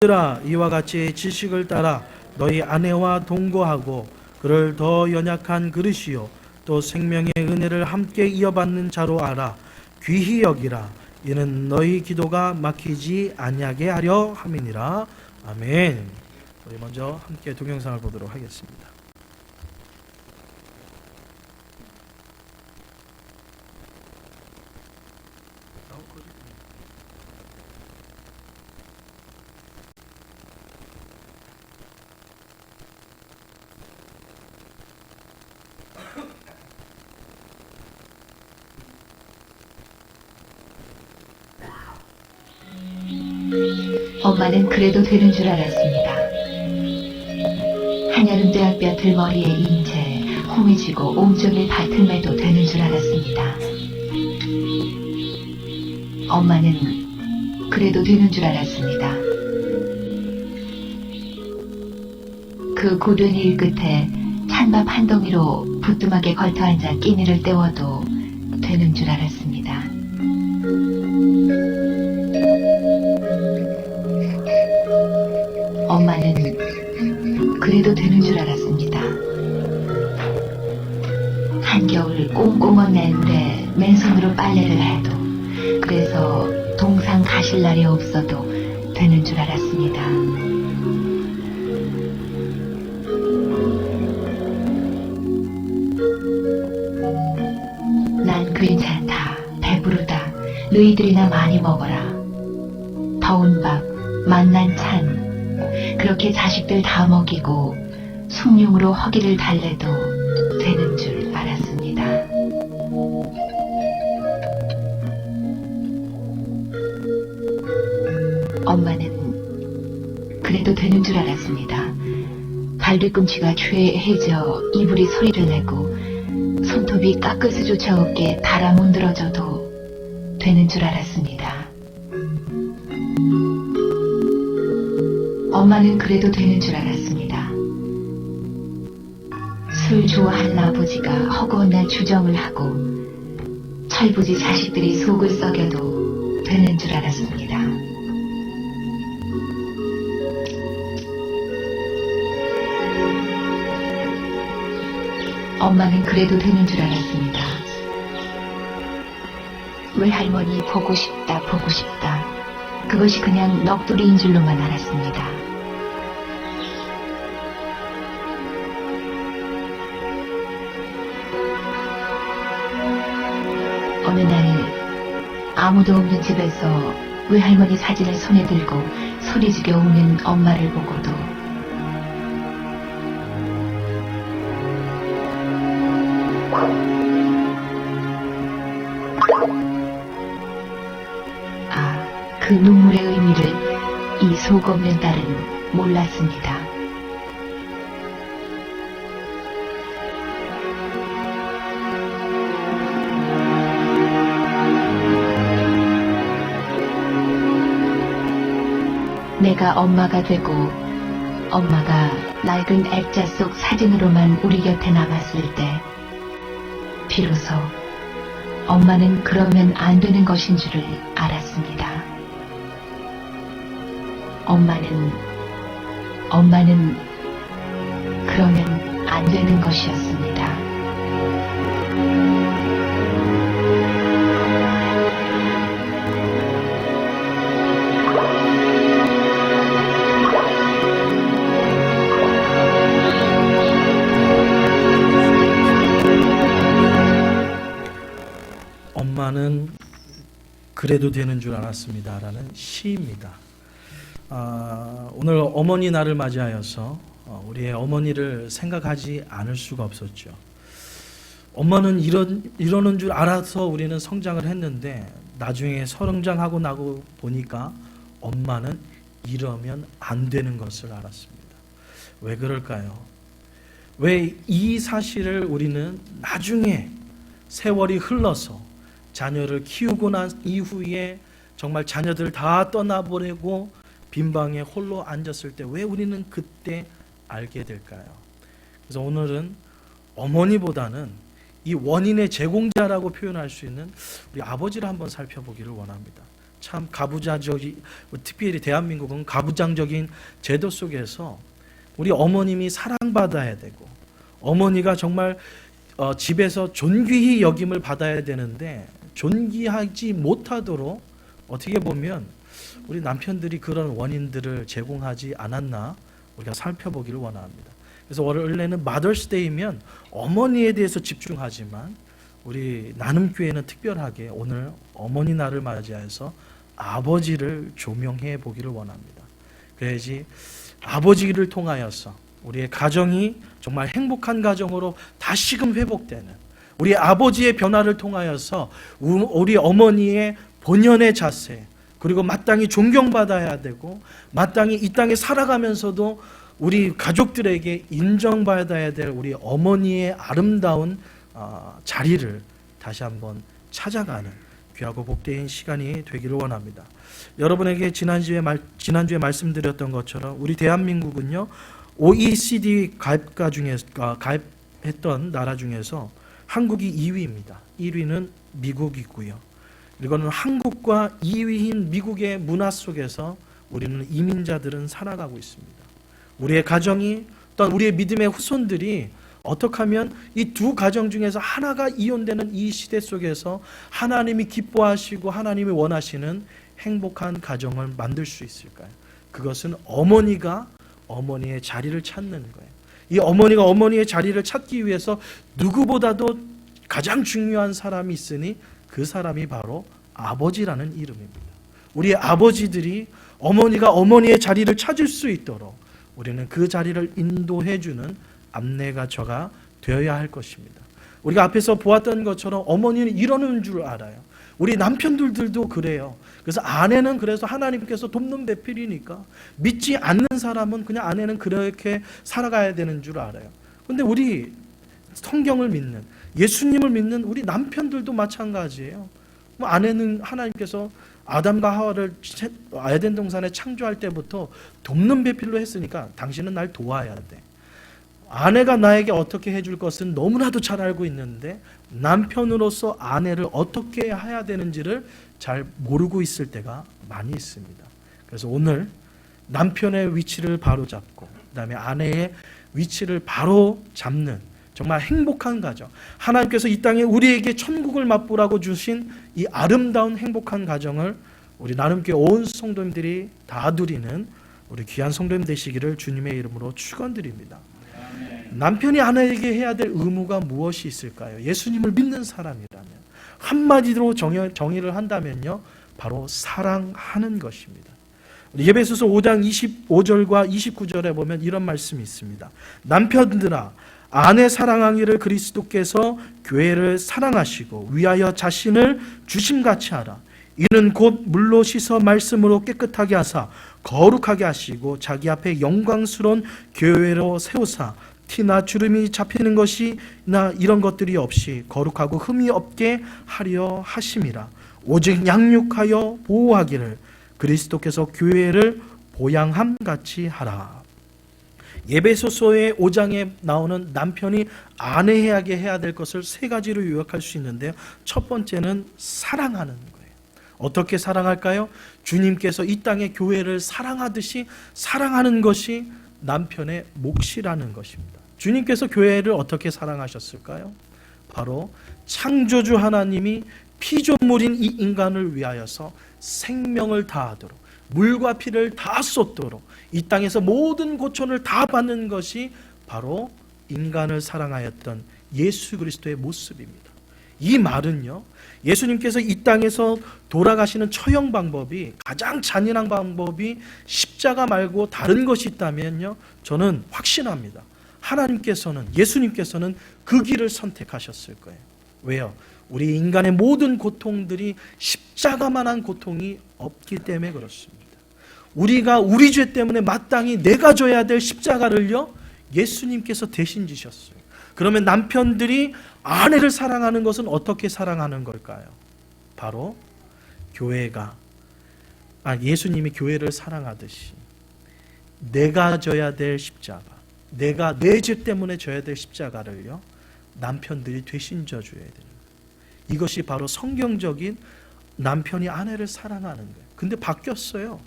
들아 이와 같이 지식을 따라 너희 아내와 동거하고 그를 더 연약한 그릇이요 또 생명의 은혜를 함께 이어받는 자로 알아. 귀히 여기라. 이는 너희 기도가 막히지 아니하게 하려 함이니라. 아멘. 우리 먼저 함께 동영상을 보도록 하겠습니다. 엄마는 그래도 되는 줄 알았습니다. 한여름 대학볕을 머리에 이은 채 홍이 쥐고 온종일 밭을 매도 되는 줄 알았습니다. 엄마는 그래도 되는 줄 알았습니다. 그 고된 일 끝에 찬밥 한 덩이로 부뚜막에 걸터 앉아 끼니를 때워도 되는 줄 알았습니다. 엄마는 그래도 되는 줄 알았습니다. 한겨울 꽁꽁한 내물에 맨손으로 빨래를 해도, 그래서 동상 가실 날이 없어도 되는 줄 알았습니다. 난 괜찮다, 배부르다, 너희들이나 많이 먹어라. 더운 밥, 맛난 찬, 그렇게 자식들 다 먹이고 숭늉으로 허기를 달래도 되는 줄 알았습니다. 엄마는 그래도 되는 줄 알았습니다. 발뒤꿈치가 죄해져 이불이 소리를 내고 손톱이 깎을 수조차 없게 달아 문드러져도 되는 줄 알았습니다. 엄마는 그래도 되는 줄 알았습니다. 술 좋아하는 아버지가 허구한 날 주정을 하고 철부지 자식들이 속을 썩여도 되는 줄 알았습니다. 엄마는 그래도 되는 줄 알았습니다. 외할머니 보고 싶다, 보고 싶다. 그것이 그냥 넋두리인 줄로만 알았습니다. 어느 날 아무도 없는 집에서 외할머니 사진을 손에 들고 소리지게 우는 엄마를 보고도 그 눈물의 의미를 이 속 없는 딸은 몰랐습니다. 내가 엄마가 되고 엄마가 낡은 액자 속 사진으로만 우리 곁에 남았을 때 비로소 엄마는 그러면 안 되는 것인 줄을 알았습니다. 엄마는 그러면 안 되는 것이었습니다. 엄마는 그래도 되는 줄 알았습니다. 라는 시입니다. 오늘 어머니 날을 맞이하여서 우리의 어머니를 생각하지 않을 수가 없었죠. 엄마는 이러는 줄 알아서 우리는 성장을 했는데 나중에 성장하고 나고 보니까 엄마는 이러면 안 되는 것을 알았습니다. 왜 그럴까요? 왜 이 사실을 우리는 나중에 세월이 흘러서 자녀를 키우고 난 이후에 정말 자녀들 다 떠나보내고 빈방에 홀로 앉았을 때 왜 우리는 그때 알게 될까요? 그래서 오늘은 어머니보다는 이 원인의 제공자라고 표현할 수 있는 우리 아버지를 한번 살펴보기를 원합니다. 참 가부장적인, 특별히 대한민국은 가부장적인 제도 속에서 우리 어머님이 사랑받아야 되고 어머니가 정말 집에서 존귀히 여김을 받아야 되는데 존귀하지 못하도록 어떻게 보면 우리 남편들이 그런 원인들을 제공하지 않았나 우리가 살펴보기를 원합니다. 그래서 원래는 마더스데이면 어머니에 대해서 집중하지만 우리 나눔교회는 특별하게 오늘 어머니 날을 맞이해서 아버지를 조명해 보기를 원합니다. 그래야지 아버지를 통하여서 우리의 가정이 정말 행복한 가정으로 다시금 회복되는, 우리 아버지의 변화를 통하여서 우리 어머니의 본연의 자세, 그리고 마땅히 존경받아야 되고 마땅히 이 땅에 살아가면서도 우리 가족들에게 인정받아야 될 우리 어머니의 아름다운 자리를 다시 한번 찾아가는 귀하고 복된 시간이 되기를 원합니다. 여러분에게 지난주에 말씀드렸던 것처럼 우리 대한민국은요, OECD 가입가 중에서 가입했던 나라 중에서 한국이 2위입니다. 1위는 미국이고요. 이거는 한국과 2위인 미국의 문화 속에서 우리는 이민자들은 살아가고 있습니다. 우리의 가정이, 또한 우리의 믿음의 후손들이 어떻게 하면 이 두 가정 중에서 하나가 이혼되는 이 시대 속에서 하나님이 기뻐하시고 하나님이 원하시는 행복한 가정을 만들 수 있을까요? 그것은 어머니가 어머니의 자리를 찾는 거예요. 이 어머니가 어머니의 자리를 찾기 위해서 누구보다도 가장 중요한 사람이 있으니 그 사람이 바로 아버지라는 이름입니다. 우리 아버지들이 어머니가 어머니의 자리를 찾을 수 있도록 우리는 그 자리를 인도해주는 안내가저가 되어야 할 것입니다. 우리가 앞에서 보았던 것처럼 어머니는 이러는 줄 알아요. 우리 남편들도 그래요. 그래서 아내는 그래서 하나님께서 돕는 배필이니까 믿지 않는 사람은 그냥 아내는 그렇게 살아가야 되는 줄 알아요. 그런데 우리 성경을 믿는, 예수님을 믿는 우리 남편들도 마찬가지예요. 아내는 하나님께서 아담과 하와를 에덴 동산에 창조할 때부터 돕는 배필로 했으니까 당신은 날 도와야 돼. 아내가 나에게 어떻게 해줄 것은 너무나도 잘 알고 있는데 남편으로서 아내를 어떻게 해야 되는지를 잘 모르고 있을 때가 많이 있습니다. 그래서 오늘 남편의 위치를 바로 잡고 그다음에 아내의 위치를 바로 잡는 정말 행복한 가정, 하나님께서 이 땅에 우리에게 천국을 맛보라고 주신 이 아름다운 행복한 가정을 우리 나눔교회 온 성도님들이 다 누리는 우리 귀한 성도님 되시기를 주님의 이름으로 축원드립니다. 남편이 아내에게 해야 될 의무가 무엇이 있을까요? 예수님을 믿는 사람이라면 한마디로 정의를 한다면요, 바로 사랑하는 것입니다. 예배소서 5장 25절과 29절에 보면 이런 말씀이 있습니다. 남편들아, 아내 사랑하기를 그리스도께서 교회를 사랑하시고 위하여 자신을 주심같이 하라. 이는 곧 물로 씻어 말씀으로 깨끗하게 하사 거룩하게 하시고 자기 앞에 영광스러운 교회로 세우사 티나 주름이 잡히는 것이나 이런 것들이 없이 거룩하고 흠이 없게 하려 하심이라. 오직 양육하여 보호하기를 그리스도께서 교회를 보양함같이 하라. 예배소서의 5장에 나오는 남편이 아내에게 해야 될 것을 세 가지로 요약할 수 있는데요. 첫 번째는 사랑하는 거예요. 어떻게 사랑할까요? 주님께서 이 땅의 교회를 사랑하듯이 사랑하는 것이 남편의 몫이라는 것입니다. 주님께서 교회를 어떻게 사랑하셨을까요? 바로 창조주 하나님이 피조물인 이 인간을 위하여서 생명을 다하도록 물과 피를 다 쏟도록 이 땅에서 모든 고초를 다 받는 것이 바로 인간을 사랑하였던 예수 그리스도의 모습입니다. 이 말은요, 예수님께서 이 땅에서 돌아가시는 처형 방법이 가장 잔인한 방법이 십자가 말고 다른 것이 있다면요, 저는 확신합니다. 하나님께서는, 예수님께서는 그 길을 선택하셨을 거예요. 왜요? 우리 인간의 모든 고통들이 십자가만한 고통이 없기 때문에 그렇습니다. 우리가 우리 죄 때문에 마땅히 내가 져야 될 십자가를요, 예수님께서 대신 지셨어요. 그러면 남편들이 아내를 사랑하는 것은 어떻게 사랑하는 걸까요? 바로 예수님이 교회를 사랑하듯이 내가 져야 될 십자가, 내가 내 죄 때문에 져야 될 십자가를요, 남편들이 대신 져줘야 됩니다. 이것이 바로 성경적인 남편이 아내를 사랑하는 거예요. 근데 바뀌었어요.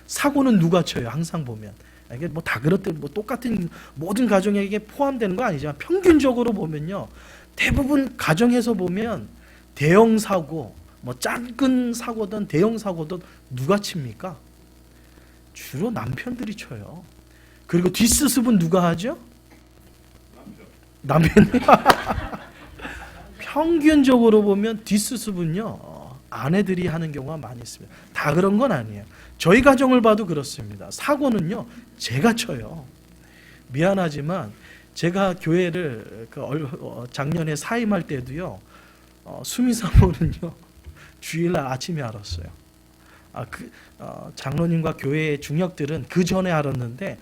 사고는 누가 쳐요? 항상 보면 이게 뭐 다 그렇대 뭐 똑같은 모든 가정에게 포함되는 거 아니지만 평균적으로 보면요, 대부분 가정에서 보면 대형 사고, 뭐 작은 사고든 대형 사고든 누가 칩니까? 주로 남편들이 쳐요. 그리고 뒷수습은 누가 하죠? 남편이. 평균적으로 보면 뒷수습은요, 아내들이 하는 경우가 많이 있습니다. 다 그런 건 아니에요. 저희 가정을 봐도 그렇습니다. 사고는요, 제가 쳐요. 미안하지만 제가 교회를 작년에 사임할 때도요, 수미사모는요 주일날 아침에 알았어요. 장로님과 교회의 중역들은 그 전에 알았는데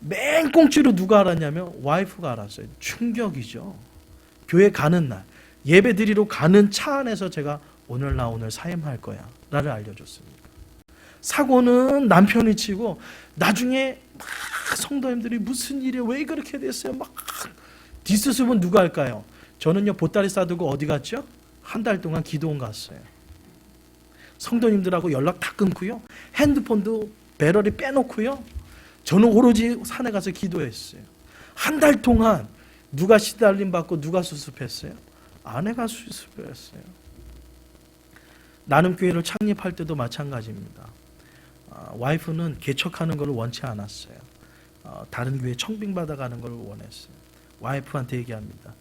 맨 꽁치로 누가 알았냐면 와이프가 알았어요. 충격이죠. 교회 가는 날 예배 드리러 가는 차 안에서 제가 오늘 사임할 거야 나를 알려줬습니다. 사고는 남편이 치고 나중에 막 성도님들이 무슨 일이야 왜 그렇게 됐어요 막 뒷수습은 누가 할까요? 저는요 보따리 싸두고 어디 갔죠? 한 달 동안 기도원 갔어요. 성도님들하고 연락 다 끊고요, 핸드폰도 배터리 빼놓고요, 저는 오로지 산에 가서 기도했어요. 한 달 동안 누가 시달림 받고 누가 수습했어요? 아내가 수습했어요. 나눔 교회를 창립할 때도 마찬가지입니다. 와이프는 개척하는 걸 원치 않았어요. 다른 교회 청빙받아가는 걸 원했어요. 와이프한테 얘기합니다.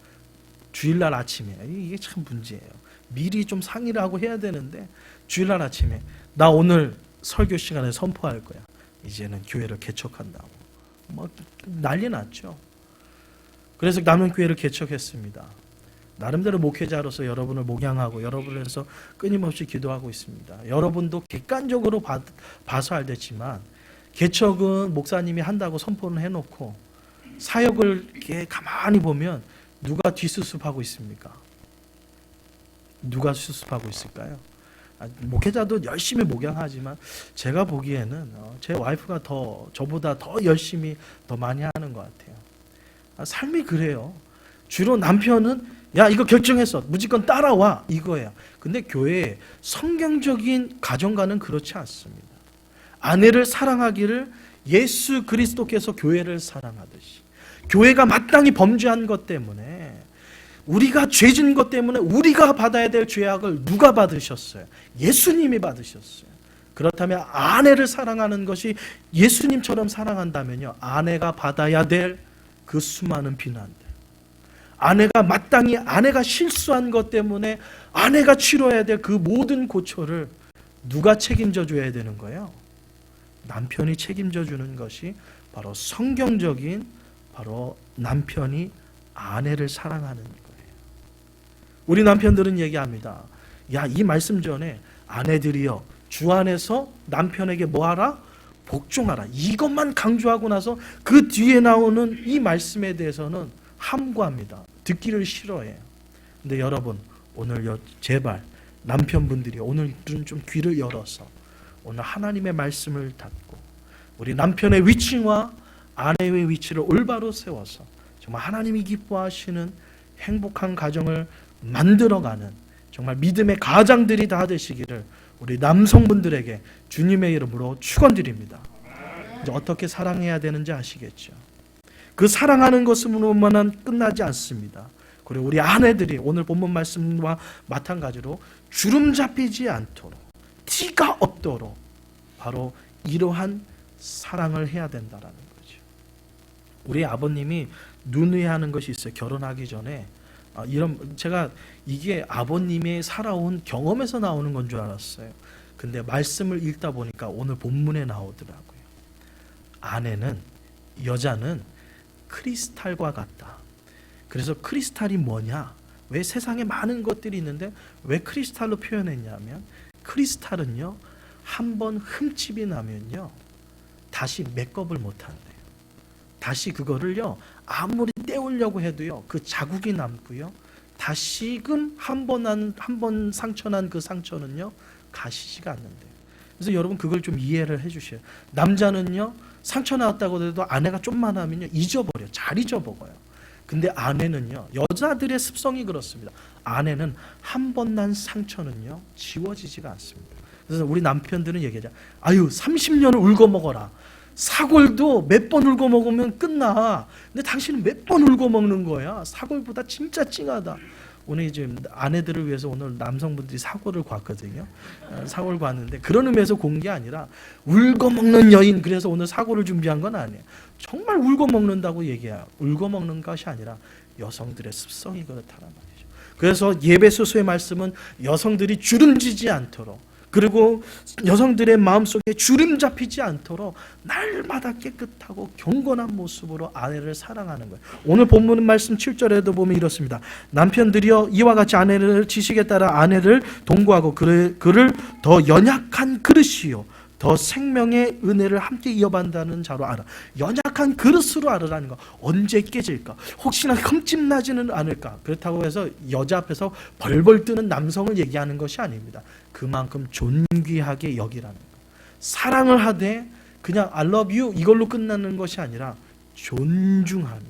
주일날 아침에, 이게 참 문제예요. 미리 좀 상의를 하고 해야 되는데 주일날 아침에 나 오늘 설교 시간에 선포할 거야. 이제는 교회를 개척한다고. 뭐 난리 났죠. 그래서 남영교회를 개척했습니다. 나름대로 목회자로서 여러분을 목양하고 여러분을 위해서 끊임없이 기도하고 있습니다. 여러분도 객관적으로 봐서 알겠지만 개척은 목사님이 한다고 선포를 해놓고 사역을 이렇게 가만히 보면 누가 뒷수습하고 있습니까? 누가 수습하고 있을까요? 목회자도 열심히 목양하지만 제가 보기에는 제 와이프가 저보다 더 열심히 더 많이 하는 것 같아요. 삶이 그래요. 주로 남편은 야 이거 결정했어 무조건 따라와 이거예요. 근데 교회에 성경적인 가정과는 그렇지 않습니다. 아내를 사랑하기를 예수 그리스도께서 교회를 사랑하듯이, 교회가 마땅히 범죄한 것 때문에 우리가 죄진 것 때문에 우리가 받아야 될 죄악을 누가 받으셨어요? 예수님이 받으셨어요. 그렇다면 아내를 사랑하는 것이 예수님처럼 사랑한다면요, 아내가 받아야 될 그 수많은 비난들, 아내가 실수한 것 때문에 아내가 치러야 될 그 모든 고초를 누가 책임져 줘야 되는 거예요? 남편이 책임져 주는 것이 바로 성경적인 바로 남편이 아내를 사랑하는 거예요. 우리 남편들은 얘기합니다. 야, 이 말씀 전에 아내들이여 주 안에서 남편에게 뭐하라? 복종하라. 이것만 강조하고 나서 그 뒤에 나오는 이 말씀에 대해서는 함구합니다. 듣기를 싫어해요. 근데 여러분 오늘 제발 남편분들이 오늘은 좀 귀를 열어서 오늘 하나님의 말씀을 듣고 우리 남편의 위치와 아내의 위치를 올바로 세워서 정말 하나님이 기뻐하시는 행복한 가정을 만들어가는 정말 믿음의 가장들이 다 되시기를 우리 남성분들에게 주님의 이름으로 축원드립니다. 이제 어떻게 사랑해야 되는지 아시겠죠? 그 사랑하는 것으로만 끝나지 않습니다. 그리고 우리 아내들이 오늘 본문 말씀과 마찬가지로 주름 잡히지 않도록, 티가 없도록 바로 이러한 사랑을 해야 된다라는 거죠. 우리 아버님이 눈회하는 것이 있어요. 결혼하기 전에 제가 이게 아버님의 살아온 경험에서 나오는 건 줄 알았어요. 근데 말씀을 읽다 보니까 오늘 본문에 나오더라고요. 여자는 크리스탈과 같다. 그래서 크리스탈이 뭐냐? 왜 세상에 많은 것들이 있는데 왜 크리스탈로 표현했냐면, 크리스탈은요, 한번 흠집이 나면요, 다시 메이크업을 못한대요. 다시 그거를요, 아무리 떼우려고 해도요, 그 자국이 남고요, 다시금 한 번 상처난 그 상처는요, 가시지가 않는데요. 그래서 여러분 그걸 좀 이해를 해주셔요. 남자는요, 상처 나왔다고 해도 아내가 좀만 하면요, 잘 잊어먹어요. 근데 아내는요, 여자들의 습성이 그렇습니다. 아내는 한 번 난 상처는요 지워지지가 않습니다. 그래서 우리 남편들은 얘기하자. 아유 30년을 울고 먹어라. 사골도 몇 번 울고 먹으면 끝나. 근데 당신은 몇 번 울고 먹는 거야. 사골보다 진짜 찡하다. 오늘 지금 아내들을 위해서 오늘 남성분들이 사골을 ꉜ거든요. 사골 ꉜ는데 그런 의미에서 고운 게 아니라 울고 먹는 여인, 그래서 오늘 사골을 준비한 건 아니에요. 정말 울고 먹는다고 얘기해요. 울고 먹는 것이 아니라 여성들의 습성이 그렇다는 말이죠. 그래서 예배소서의 말씀은 여성들이 주름지지 않도록, 그리고 여성들의 마음속에 주름 잡히지 않도록 날마다 깨끗하고 경건한 모습으로 아내를 사랑하는 거예요. 오늘 본문 말씀 7절에도 보면 이렇습니다. 남편들이여 이와 같이 아내를 지식에 따라 아내를 동거하고 그를 더 연약한 그릇이요 더 생명의 은혜를 함께 이어받는다는 자로 알아. 연약한 그릇으로 알으라는 거. 언제 깨질까? 혹시나 흠집나지는 않을까? 그렇다고 해서 여자 앞에서 벌벌 뜨는 남성을 얘기하는 것이 아닙니다. 그만큼 존귀하게 여기라는 거. 사랑을 하되 그냥 I love you 이걸로 끝나는 것이 아니라 존중하며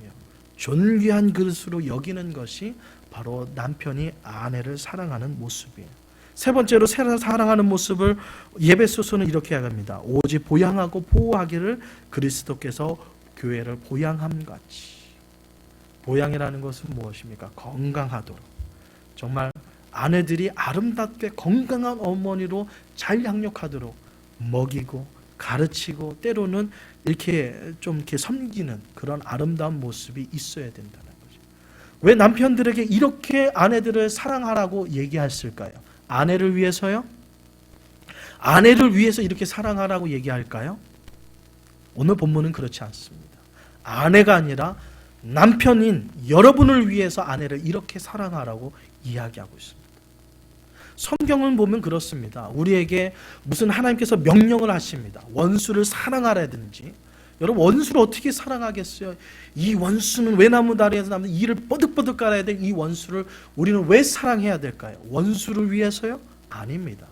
존귀한 그릇으로 여기는 것이 바로 남편이 아내를 사랑하는 모습이에요. 세 번째로 사랑하는 모습을 예배소서는 이렇게 이야기합니다. 오직 보양하고 보호하기를 그리스도께서 교회를 보양함 같이. 보양이라는 것은 무엇입니까? 건강하도록. 정말 아내들이 아름답게 건강한 어머니로 잘 양육하도록 먹이고 가르치고 때로는 이렇게 좀 이렇게 섬기는 그런 아름다운 모습이 있어야 된다는 거죠. 왜 남편들에게 이렇게 아내들을 사랑하라고 얘기했을까요? 아내를 위해서요? 아내를 위해서 이렇게 사랑하라고 얘기할까요? 오늘 본문은 그렇지 않습니다. 아내가 아니라 남편인 여러분을 위해서 아내를 이렇게 사랑하라고 이야기하고 있습니다. 성경은 보면 그렇습니다. 우리에게 무슨 하나님께서 명령을 하십니다. 원수를 사랑하라든지. 여러분 원수를 어떻게 사랑하겠어요? 이 원수는 외나무 다리에서 나면 이를 뻐득뻐득 깔아야 될 이 원수를 우리는 왜 사랑해야 될까요? 원수를 위해서요? 아닙니다.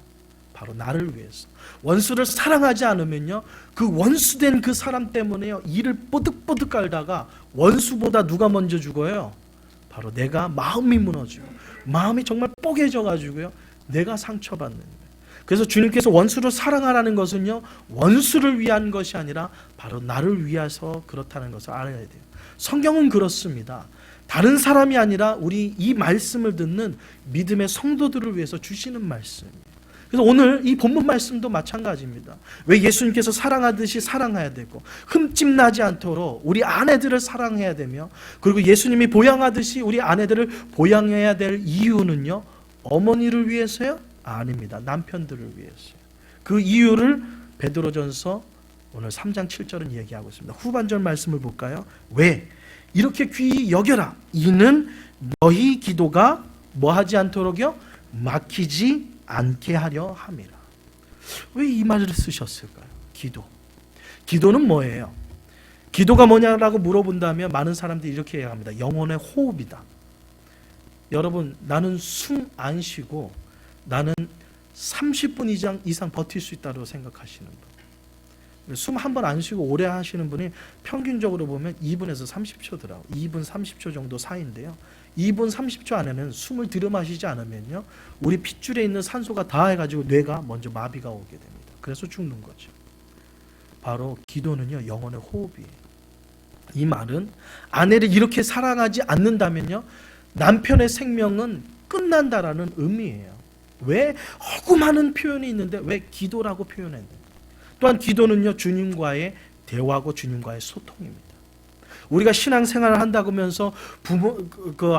바로 나를 위해서. 원수를 사랑하지 않으면요, 그 원수된 그 사람 때문에요, 이를 뻐득뻐득 깔다가 원수보다 누가 먼저 죽어요? 바로 내가 마음이 무너지고 마음이 정말 뽀개져 가지고요, 내가 상처받는 거예요. 그래서 주님께서 원수를 사랑하라는 것은요, 원수를 위한 것이 아니라 바로 나를 위해서 그렇다는 것을 알아야 돼요. 성경은 그렇습니다. 다른 사람이 아니라 우리 이 말씀을 듣는 믿음의 성도들을 위해서 주시는 말씀이에요. 그래서 오늘 이 본문 말씀도 마찬가지입니다. 왜 예수님께서 사랑하듯이 사랑해야 되고 흠집나지 않도록 우리 아내들을 사랑해야 되며, 그리고 예수님이 보양하듯이 우리 아내들을 보양해야 될 이유는요, 어머니를 위해서요? 아닙니다. 남편들을 위해서요. 그 이유를 베드로전서 오늘 3장 7절은 얘기하고 있습니다. 후반절 말씀을 볼까요? 왜? 이렇게 귀히 여겨라. 이는 너희 기도가 뭐하지 않도록요? 막히지 않게 하려 함이라. 왜 이 말을 쓰셨을까요? 기도. 기도는 뭐예요? 기도가 뭐냐라고 물어본다면 많은 사람들이 이렇게 얘기합니다. 영혼의 호흡이다. 여러분, 나는 숨 안 쉬고 나는 30분 이상 버틸 수 있다고 생각하시는 분. 숨 한 번 안 쉬고 오래 하시는 분이 평균적으로 보면 2분에서 30초더라고요. 2분 30초 정도 사이인데요. 2분 30초 안에는 숨을 들이마시지 않으면요, 우리 핏줄에 있는 산소가 닿아가지고 뇌가 먼저 마비가 오게 됩니다. 그래서 죽는 거죠. 바로 기도는요, 영혼의 호흡이에요. 이 말은 아내를 이렇게 사랑하지 않는다면요, 남편의 생명은 끝난다라는 의미예요. 왜? 허구 많은 표현이 있는데 왜 기도라고 표현했는가? 또한 기도는요, 주님과의 대화고 주님과의 소통입니다. 우리가 신앙생활을 한다고 하면서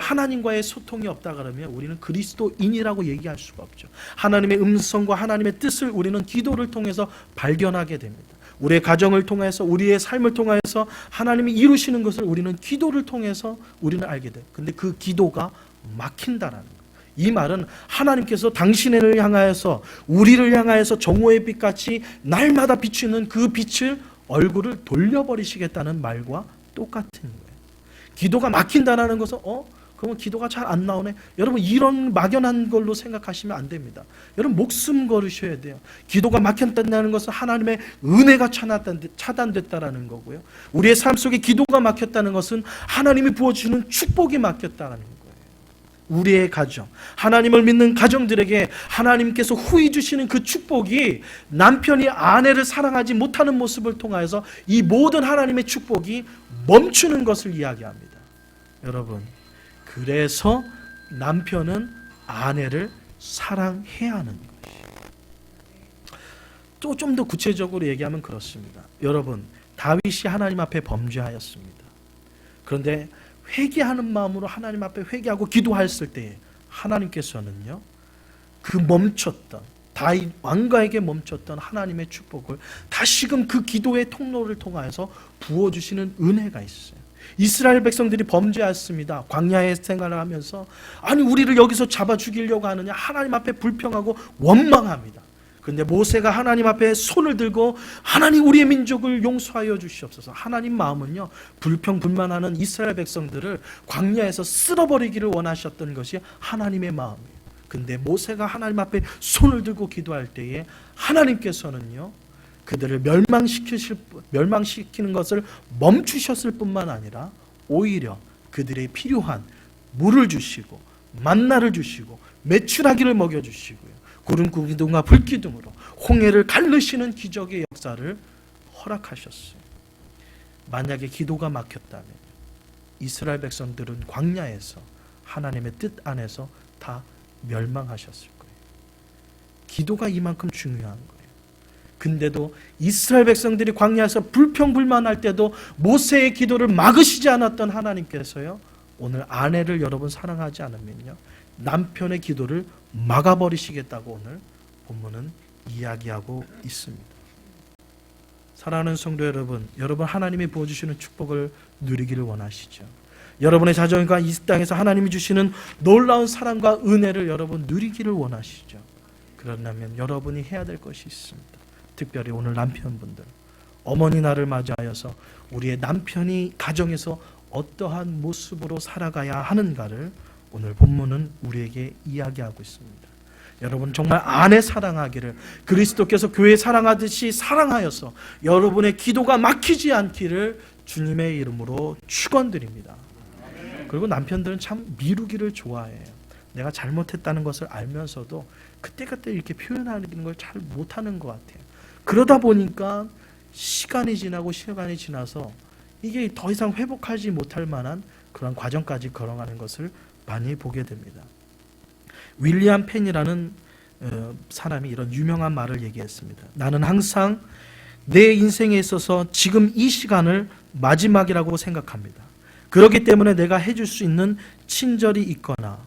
하나님과의 소통이 없다 그러면 우리는 그리스도인이라고 얘기할 수가 없죠. 하나님의 음성과 하나님의 뜻을 우리는 기도를 통해서 발견하게 됩니다. 우리의 가정을 통해서, 우리의 삶을 통해서 하나님이 이루시는 것을 우리는 기도를 통해서 우리는 알게 돼요. 근데 그 기도가 막힌다라는 거예요. 이 말은 하나님께서 당신을 향하여서, 우리를 향하여서 정오의 빛같이 날마다 비추는 그 빛을, 얼굴을 돌려버리시겠다는 말과 똑같은 거예요. 기도가 막힌다는 것은 그러면 기도가 잘 안 나오네. 여러분, 이런 막연한 걸로 생각하시면 안 됩니다. 여러분, 목숨 걸으셔야 돼요. 기도가 막혔다는 것은 하나님의 은혜가 차단됐다라는 거고요. 우리의 삶 속에 기도가 막혔다는 것은 하나님이 부어주는 축복이 막혔다는 거예요. 우리의 가정, 하나님을 믿는 가정들에게 하나님께서 후히 주시는 그 축복이 남편이 아내를 사랑하지 못하는 모습을 통하여서 이 모든 하나님의 축복이 멈추는 것을 이야기합니다. 여러분, 그래서 남편은 아내를 사랑해야 하는 것이에요. 또 좀 더 구체적으로 얘기하면 그렇습니다. 여러분, 다윗이 하나님 앞에 범죄하였습니다. 그런데 회개하는 마음으로 하나님 앞에 회개하고 기도했을 때에 하나님께서는요, 그 멈췄던 다윗 왕가에게 멈췄던 하나님의 축복을 다시금 그 기도의 통로를 통하여서 부어주시는 은혜가 있어요. 이스라엘 백성들이 범죄했습니다. 광야의 생활을 하면서 아니 우리를 여기서 잡아 죽이려고 하느냐, 하나님 앞에 불평하고 원망합니다. 그런데 모세가 하나님 앞에 손을 들고 하나님 우리의 민족을 용서하여 주시옵소서. 하나님 마음은요, 불평불만하는 이스라엘 백성들을 광야에서 쓸어버리기를 원하셨던 것이 하나님의 마음이에요. 근데 모세가 하나님 앞에 손을 들고 기도할 때에 하나님께서는요, 그들을 멸망시키는 것을 멈추셨을 뿐만 아니라 오히려 그들의 필요한 물을 주시고 만나를 주시고 메추라기를 먹여주시고요, 구름 기둥과 불 기둥으로 홍해를 갈르시는 기적의 역사를 허락하셨어요. 만약에 기도가 막혔다면 이스라엘 백성들은 광야에서 하나님의 뜻 안에서 다 멸망하셨을 거예요. 기도가 이만큼 중요한 거예요. 근데도 이스라엘 백성들이 광야에서 불평불만할 때도 모세의 기도를 막으시지 않았던 하나님께서요, 오늘 아내를 여러분 사랑하지 않으면요, 남편의 기도를 막아버리시겠다고 오늘 본문은 이야기하고 있습니다. 사랑하는 성도 여러분, 여러분 하나님이 부어주시는 축복을 누리기를 원하시죠? 여러분의 자정과 이 땅에서 하나님이 주시는 놀라운 사랑과 은혜를 여러분 누리기를 원하시죠? 그러려면 여러분이 해야 될 것이 있습니다. 특별히 오늘 남편분들, 어머니 날을 맞이하여서 우리의 남편이 가정에서 어떠한 모습으로 살아가야 하는가를 오늘 본문은 우리에게 이야기하고 있습니다. 여러분 정말 아내 사랑하기를 그리스도께서 교회 사랑하듯이 사랑하여서 여러분의 기도가 막히지 않기를 주님의 이름으로 축원드립니다. 그리고 남편들은 참 미루기를 좋아해요. 내가 잘못했다는 것을 알면서도 그때그때 이렇게 표현하는 걸 잘 못하는 것 같아요. 그러다 보니까 시간이 지나서 이게 더 이상 회복하지 못할 만한 그런 과정까지 걸어가는 것을 많이 보게 됩니다. 윌리엄 펜이라는 사람이 이런 유명한 말을 얘기했습니다. 나는 항상 내 인생에 있어서 지금 이 시간을 마지막이라고 생각합니다. 그렇기 때문에 내가 해줄 수 있는 친절이 있거나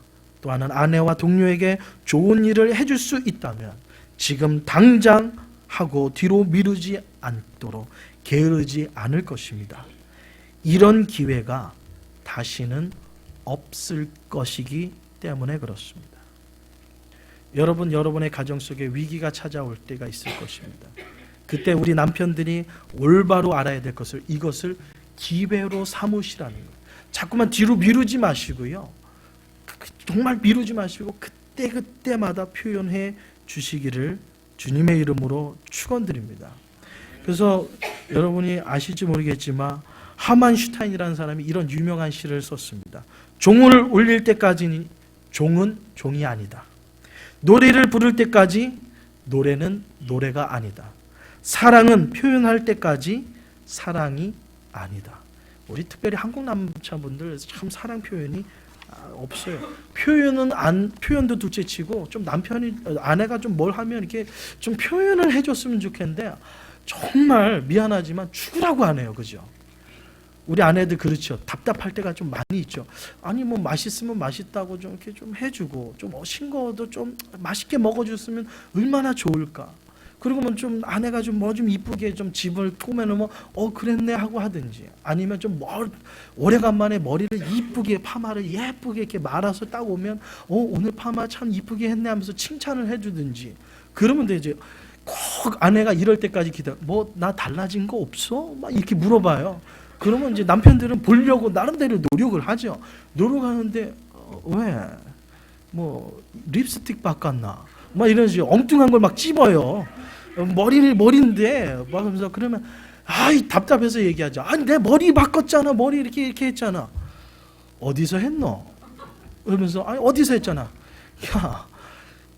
또는 아내와 동료에게 좋은 일을 해줄 수 있다면 지금 당장 하고 뒤로 미루지 않도록 게으르지 않을 것입니다. 이런 기회가 다시는 없을 것이기 때문에 그렇습니다. 여러분, 여러분의 가정 속에 위기가 찾아올 때가 있을 것입니다. 그때 우리 남편들이 올바로 알아야 될 것을, 이것을 기회로 삼으시라는 거예요. 자꾸만 뒤로 미루지 마시고요, 정말 미루지 마시고 그때마다 표현해 주시기를 주님의 이름으로 축원드립니다. 그래서 여러분이 아실지 모르겠지만 하만 슈타인이라는 사람이 이런 유명한 시를 썼습니다. 종을 울릴 때까지 종은 종이 아니다. 노래를 부를 때까지 노래는 노래가 아니다. 사랑은 표현할 때까지 사랑이 아니다. 우리 특별히 한국 남자분들 참 사랑 표현이 없어요. 표현도 둘째치고 좀 남편이 아내가 좀 뭘 하면 이렇게 좀 표현을 해줬으면 좋겠는데 정말 미안하지만 죽으라고 안 해요, 그죠? 우리 아내들 그렇죠. 답답할 때가 좀 많이 있죠. 아니 뭐 맛있으면 맛있다고 좀 이렇게 좀 해주고 좀 싱거워도 좀 맛있게 먹어줬으면 얼마나 좋을까. 그리고 뭐 좀 아내가 좀 뭐 좀 이쁘게 좀 집을 꾸며놓으면 그랬네 하고 하든지, 아니면 좀 오래간만에 머리를 이쁘게 파마를 예쁘게 이렇게 말아서 딱 오면 오늘 파마 참 이쁘게 했네 하면서 칭찬을 해주든지. 그러면 되지. 꼭 아내가 이럴 때까지 기다려. 뭐 나 달라진 거 없어? 막 이렇게 물어봐요. 그러면 이제 남편들은 보려고 나름대로 노력을 하죠. 노력하는데 왜? 뭐 립스틱 바꿨나? 막 이런 식으로 엉뚱한 걸 막 찝어요. 머리인데 막 하면서, 그러면 아이 답답해서 얘기하죠. 아니 내 머리 바꿨잖아. 머리 이렇게 했잖아. 어디서 했노? 그러면서 아니 어디서 했잖아. 야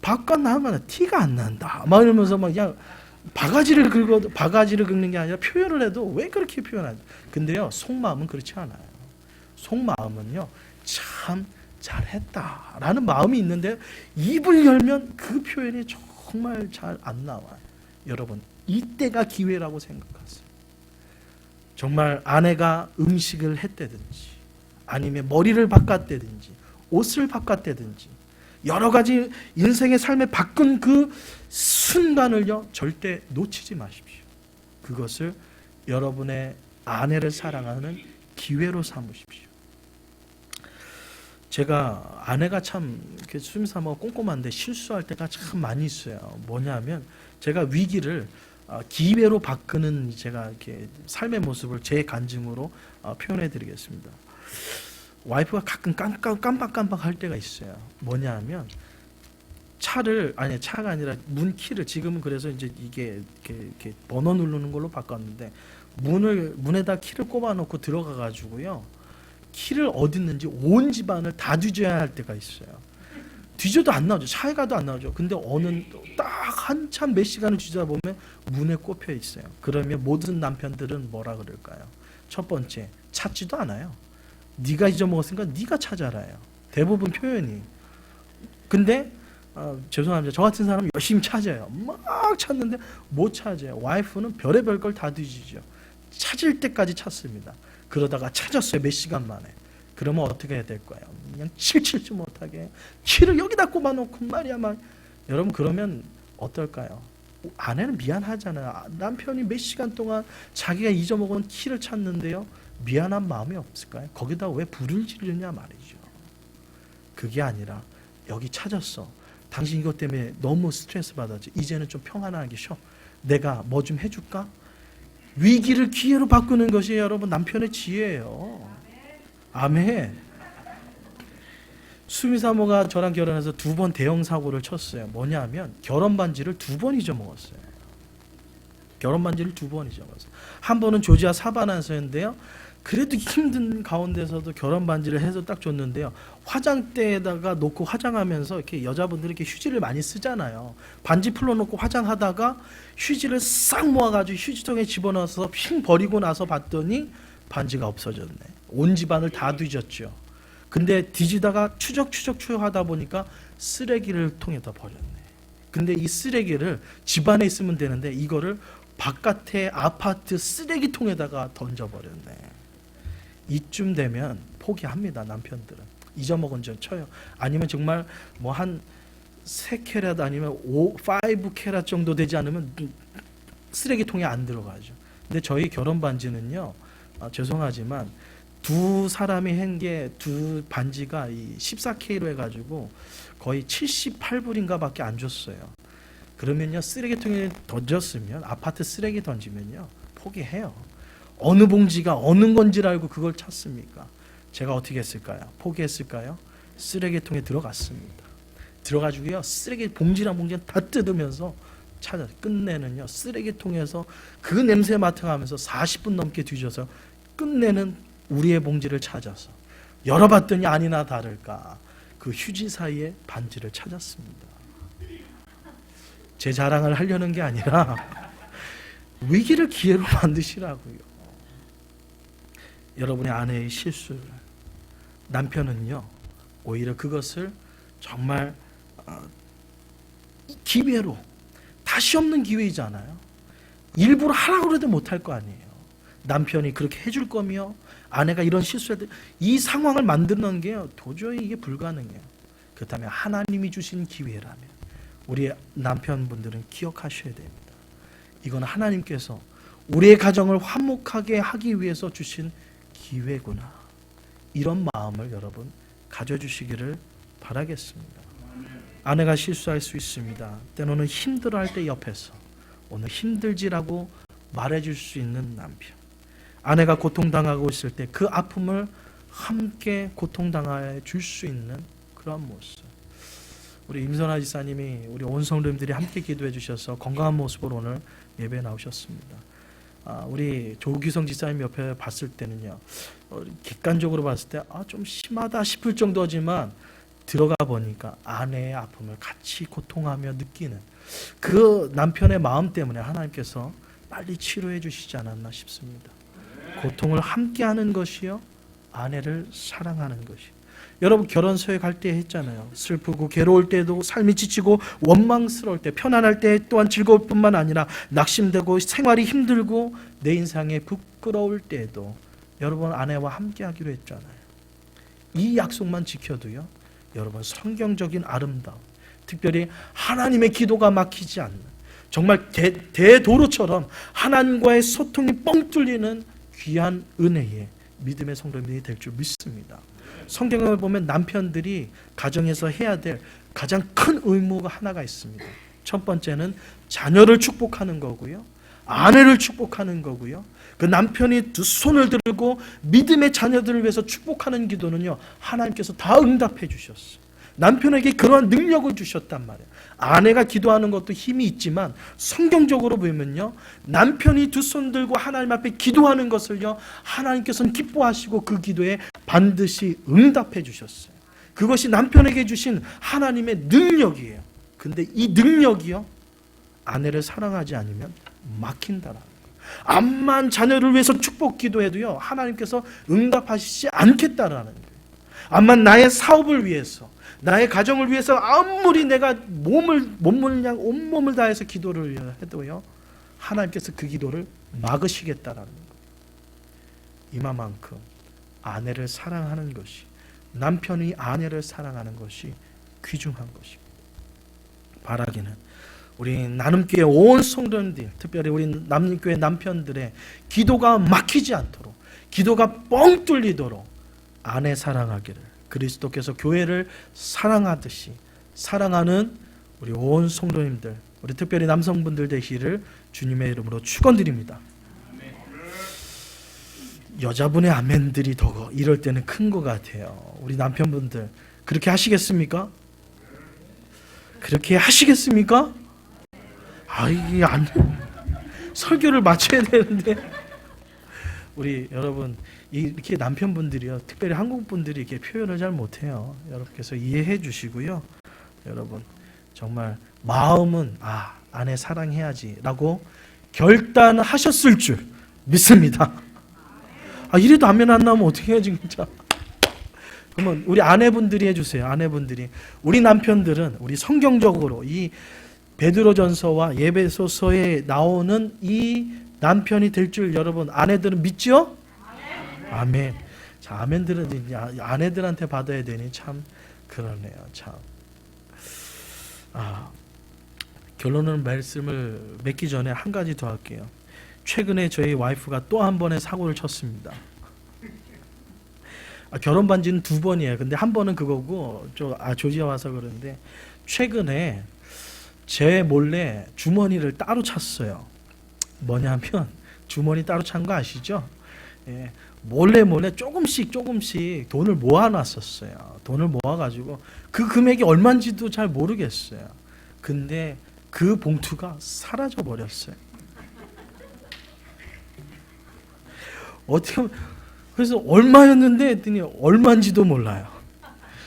바깥 나가면 티가 안 난다. 막 이러면서 막 그냥 바가지를 긁는 게 아니라 표현을 해도 왜 그렇게 표현하지? 근데요 속마음은 그렇지 않아요. 속마음은요 참 잘했다라는 마음이 있는데 입을 열면 그 표현이 정말 잘 안 나와요. 여러분 이때가 기회라고 생각하세요. 정말 아내가 음식을 했다든지 아니면 머리를 바꿨다든지 옷을 바꿨다든지 여러 가지 인생의 삶을 바꾼 그 순간을요 절대 놓치지 마십시오. 그것을 여러분의 아내를 사랑하는 기회로 삼으십시오. 제가 아내가 참 수미사모가 꼼꼼한데 실수할 때가 참 많이 있어요. 뭐냐면 제가 위기를 기회로 바꾸는 제가 이렇게 삶의 모습을 제 간증으로 표현해 드리겠습니다. 와이프가 가끔 깜빡깜빡 할 때가 있어요. 뭐냐면 차가 아니라 문 키를 지금은 그래서 이제 이게 이렇게 번호 누르는 걸로 바꿨는데 문에다 키를 꼽아 놓고 들어가 가지고요. 키를 어디 있는지 온 집안을 다 뒤져야 할 때가 있어요. 뒤져도 안 나오죠. 차에 가도 안 나오죠. 근데 딱 한참 몇 시간을 뒤져다 보면 문에 꼽혀 있어요. 그러면 모든 남편들은 뭐라 그럴까요? 첫 번째, 찾지도 않아요. 네가 잊어먹었으니까 네가 찾아라요. 대부분 표현이. 근데 죄송합니다. 저 같은 사람은 열심히 찾아요. 막 찾는데 못 찾아요. 와이프는 별의별 걸 다 뒤지죠. 찾을 때까지 찾습니다. 그러다가 찾았어요. 몇 시간 만에. 그러면 어떻게 해야 될까요? 그냥 칠칠지 못하게 키를 여기다 꼽아놓고 말이야. 여러분 그러면 어떨까요? 아내는 미안하잖아요. 남편이 몇 시간 동안 자기가 잊어먹은 키를 찾는데요. 미안한 마음이 없을까요? 거기다 왜 불을 지르냐 말이죠. 그게 아니라 여기 찾았어. 당신 이것 때문에 너무 스트레스 받았지. 이제는 좀 평안하게 쉬어. 내가 뭐 좀 해줄까? 위기를 기회로 바꾸는 것이 여러분 남편의 지혜예요. 아멘. 수미사모가 저랑 결혼해서 2번 대형 사고를 쳤어요. 뭐냐면 결혼 반지를 2번 잊어먹었어요. 결혼 반지를 2번 잊어먹었어요. 한 번은 조지아 사바나에서인데요. 그래도 힘든 가운데서도 결혼 반지를 해서 딱 줬는데요. 화장대에다가 놓고 화장하면서 이렇게 여자분들이 이렇게 휴지를 많이 쓰잖아요. 반지 풀어놓고 화장하다가 휴지를 싹 모아가지고 휴지통에 집어넣어서 핑 버리고 나서 봤더니 반지가 없어졌네. 온 집안을 다 뒤졌죠. 근데 뒤지다가 추적하다 보니까 쓰레기를 통에다 버렸네. 근데 이 쓰레기를 집안에 있으면 되는데 이거를 바깥에 아파트 쓰레기통에다가 던져버렸네. 이쯤 되면 포기합니다. 남편들은 잊어먹은 줄 쳐요. 아니면 정말 뭐 한 3캐럿 아니면 5캐럿 정도 되지 않으면 쓰레기통에 안 들어가죠. 근데 저희 결혼 반지는요, 죄송하지만 두 사람이 한 게 두 반지가 14K로 해가지고 거의 78불인가 밖에 안 줬어요. 그러면요, 쓰레기통에 던졌으면, 아파트 쓰레기 던지면요, 포기해요. 어느 봉지가 어느 건지를 알고 그걸 찾습니까? 제가 어떻게 했을까요? 포기했을까요? 쓰레기통에 들어갔습니다. 들어가지고요, 쓰레기 봉지랑 봉지 다 뜯으면서 찾아 끝내는요, 쓰레기통에서 그 냄새 맡아가면서 40분 넘게 뒤져서 끝내는 우리의 봉지를 찾아서 열어봤더니 아니나 다를까 그 휴지 사이에 반지를 찾았습니다. 제 자랑을 하려는 게 아니라 위기를 기회로 만드시라고요. 여러분의 아내의 실수를, 남편은요 오히려 그것을 정말 기회로, 다시 없는 기회이잖아요. 일부러 하라고 해도 못할 거 아니에요. 남편이 그렇게 해줄 거며 아내가 이런 실수할 때 이 상황을 만드는 게 도저히 이게 불가능해요. 그렇다면 하나님이 주신 기회라면 우리 남편분들은 기억하셔야 됩니다. 이건 하나님께서 우리의 가정을 화목하게 하기 위해서 주신 기회구나. 이런 마음을 여러분 가져주시기를 바라겠습니다. 아내가 실수할 수 있습니다. 때로는 힘들어할 때 옆에서 오늘 힘들지라고 말해줄 수 있는 남편. 아내가 고통당하고 있을 때 그 아픔을 함께 고통당해 줄 수 있는 그런 모습. 우리 임선아 지사님이 우리 온 성도님들이 함께 기도해 주셔서 건강한 모습으로 오늘 예배에 나오셨습니다. 우리 조기성 지사님 옆에 봤을 때는요, 객관적으로 봤을 때 좀 심하다 싶을 정도지만 들어가 보니까 아내의 아픔을 같이 고통하며 느끼는 그 남편의 마음 때문에 하나님께서 빨리 치료해 주시지 않았나 싶습니다. 고통을 함께하는 것이요, 아내를 사랑하는 것이요. 여러분 결혼 서약할 때 했잖아요. 슬프고 괴로울 때도, 삶이 지치고 원망스러울 때, 편안할 때 또한 즐거울 뿐만 아니라 낙심되고 생활이 힘들고 내 인상에 부끄러울 때에도 여러분 아내와 함께하기로 했잖아요. 이 약속만 지켜도요, 여러분 성경적인 아름다움, 특별히 하나님의 기도가 막히지 않는, 정말 대도로처럼 하나님과의 소통이 뻥 뚫리는 귀한 은혜의 믿음의 성도님이 될 줄 믿습니다. 성경을 보면 남편들이 가정에서 해야 될 가장 큰 의무가 하나가 있습니다. 첫 번째는 자녀를 축복하는 거고요, 아내를 축복하는 거고요, 그 남편이 두 손을 들고 믿음의 자녀들을 위해서 축복하는 기도는요, 하나님께서 다 응답해 주셨어요. 남편에게 그러한 능력을 주셨단 말이에요. 아내가 기도하는 것도 힘이 있지만 성경적으로 보면요, 남편이 두 손 들고 하나님 앞에 기도하는 것을요, 하나님께서는 기뻐하시고 그 기도에 반드시 응답해 주셨어요. 그것이 남편에게 주신 하나님의 능력이에요. 근데 이 능력이요, 아내를 사랑하지 않으면 막힌다라는 거예요. 암만 자녀를 위해서 축복 기도해도요, 하나님께서 응답하시지 않겠다라는 거예요. 암만 나의 사업을 위해서, 나의 가정을 위해서 아무리 내가 온몸을 다해서 기도를 해도요, 하나님께서 그 기도를 막으시겠다라는 거예요. 이만큼 아내를 사랑하는 것이, 남편이 아내를 사랑하는 것이 귀중한 것입니다. 바라기는 우리 나눔교회 온 성도님들, 특별히 우리 남림교회 남편들의 기도가 막히지 않도록, 기도가 뻥 뚫리도록 아내 사랑하기를, 그리스도께서 교회를 사랑하듯이 사랑하는 우리 온 성도님들, 우리 특별히 남성분들 되시기를 주님의 이름으로 축원드립니다. 여자분의 아멘들이 더 이럴 때는 큰 것 같아요. 우리 남편분들 그렇게 하시겠습니까? 그렇게 하시겠습니까? 이게 안 설교를 마쳐야 되는데 우리 여러분 이렇게 남편분들이요, 특별히 한국 분들이 이렇게 표현을 잘 못해요. 여러분께서 이해해 주시고요. 여러분 정말 마음은 아내 사랑해야지라고 결단하셨을 줄 믿습니다. 이래도 아멘 안 나오면 어떻게 해야지 진짜. 그러면 우리 아내분들이 해주세요. 아내분들이, 우리 남편들은 우리 성경적으로 이 베드로전서와 예배소서에 나오는 이 남편이 될 줄 여러분 아내들은 믿죠? 아멘. 자, 아멘들은 아내들한테 받아야 되니 참 그러네요. 참. 결론은 말씀을 맺기 전에 한 가지 더 할게요. 최근에 저희 와이프가 또 한 번의 사고를 쳤습니다. 결혼 반지는 2번이에요. 근데 한 번은 그거고, 조지아 와서 그러는데, 최근에 제 몰래 주머니를 따로 찼어요. 뭐냐면 주머니 따로 찬 거 아시죠? 예, 몰래 조금씩 돈을 모아놨었어요. 돈을 모아가지고 그 금액이 얼마인지도 잘 모르겠어요. 근데 그 봉투가 사라져 버렸어요. 어떻게, 그래서 얼마였는데 했더니 얼마인지도 몰라요.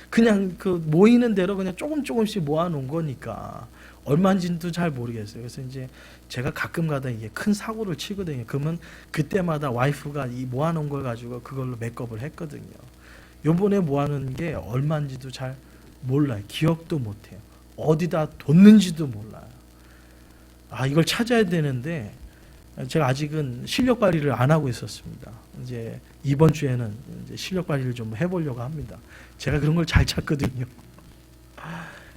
그냥 그 모이는 대로 그냥 조금씩 모아놓은 거니까 얼마인지도 잘 모르겠어요. 그래서 이제 제가 가끔 가다 이게 큰 사고를 치거든요. 그러면 그때마다 와이프가 이 모아놓은 걸 가지고 그걸로 메이크업을 했거든요. 요번에 모아놓은 게 얼마인지도 잘 몰라요. 기억도 못해요. 어디다 뒀는지도 몰라요. 이걸 찾아야 되는데 제가 아직은 실력 발휘를 안 하고 있었습니다. 이제 이번 주에는 이제 실력 발휘를 좀 해보려고 합니다. 제가 그런 걸 잘 찾거든요.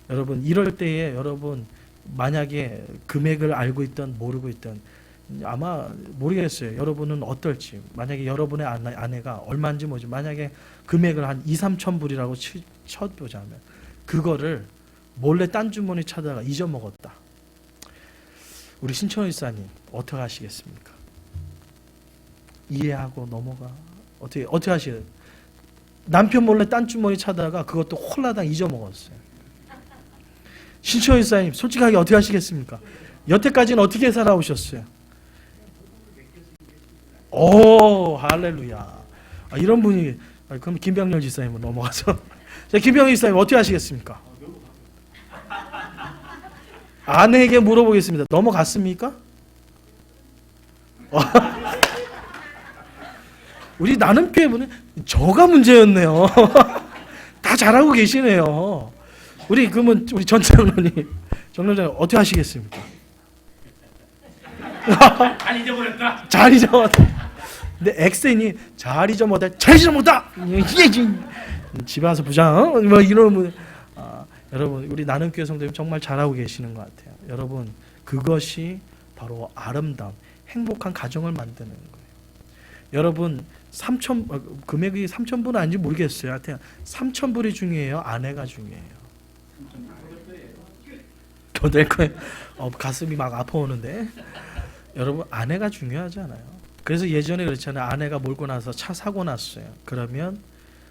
여러분 이럴 때에 여러분 만약에 금액을 알고 있던 모르고 있던 아마 모르겠어요. 여러분은 어떨지. 만약에 여러분의 아내가 얼마인지 뭐지, 만약에 금액을 한 2-3천 불이라고 쳐보자면 그거를 몰래 딴 주머니 찾아가 잊어먹었다. 우리 신천호 집사님 어떻게 하시겠습니까? 이해하고 넘어가. 어떻게 하시겠어요? 남편 몰래 딴 주머니 찾아가 그것도 홀라당 잊어먹었어요. 신천호 집사님 솔직하게 어떻게 하시겠습니까? 여태까지는 어떻게 살아오셨어요? 오, 할렐루야. 이런 분이, 그럼 김병렬 집사님은 넘어가서 자, 김병희 목사님 어떻게 하시겠습니까? 아내에게 물어보겠습니다. 넘어갔습니까? 우리 나눔교회 분은 저가 문제였네요. 다 잘하고 계시네요. 우리 그러면 우리 전 장로님 어떻게 하시겠습니까? 잘 잊어버렸다. 잘 잊어먹었다. 근데 엑센이 잘 잊어먹었다. 잘 잊어먹었다. 집에 와서 부장 뭐 이러면 여러분 우리 나눔교회 성도님 정말 잘하고 계시는 것 같아요. 여러분 그것이 바로 아름다운 행복한 가정을 만드는 거예요. 여러분 금액이 3,000불은 아닌지 모르겠어요. 하여튼 3,000불이 중요해요. 아내가 중요해요. 더 될 거예요. 가슴이 막 아파오는데 여러분 아내가 중요하잖아요. 그래서 예전에 그렇잖아요. 아내가 몰고 나서 차 사고 났어요. 그러면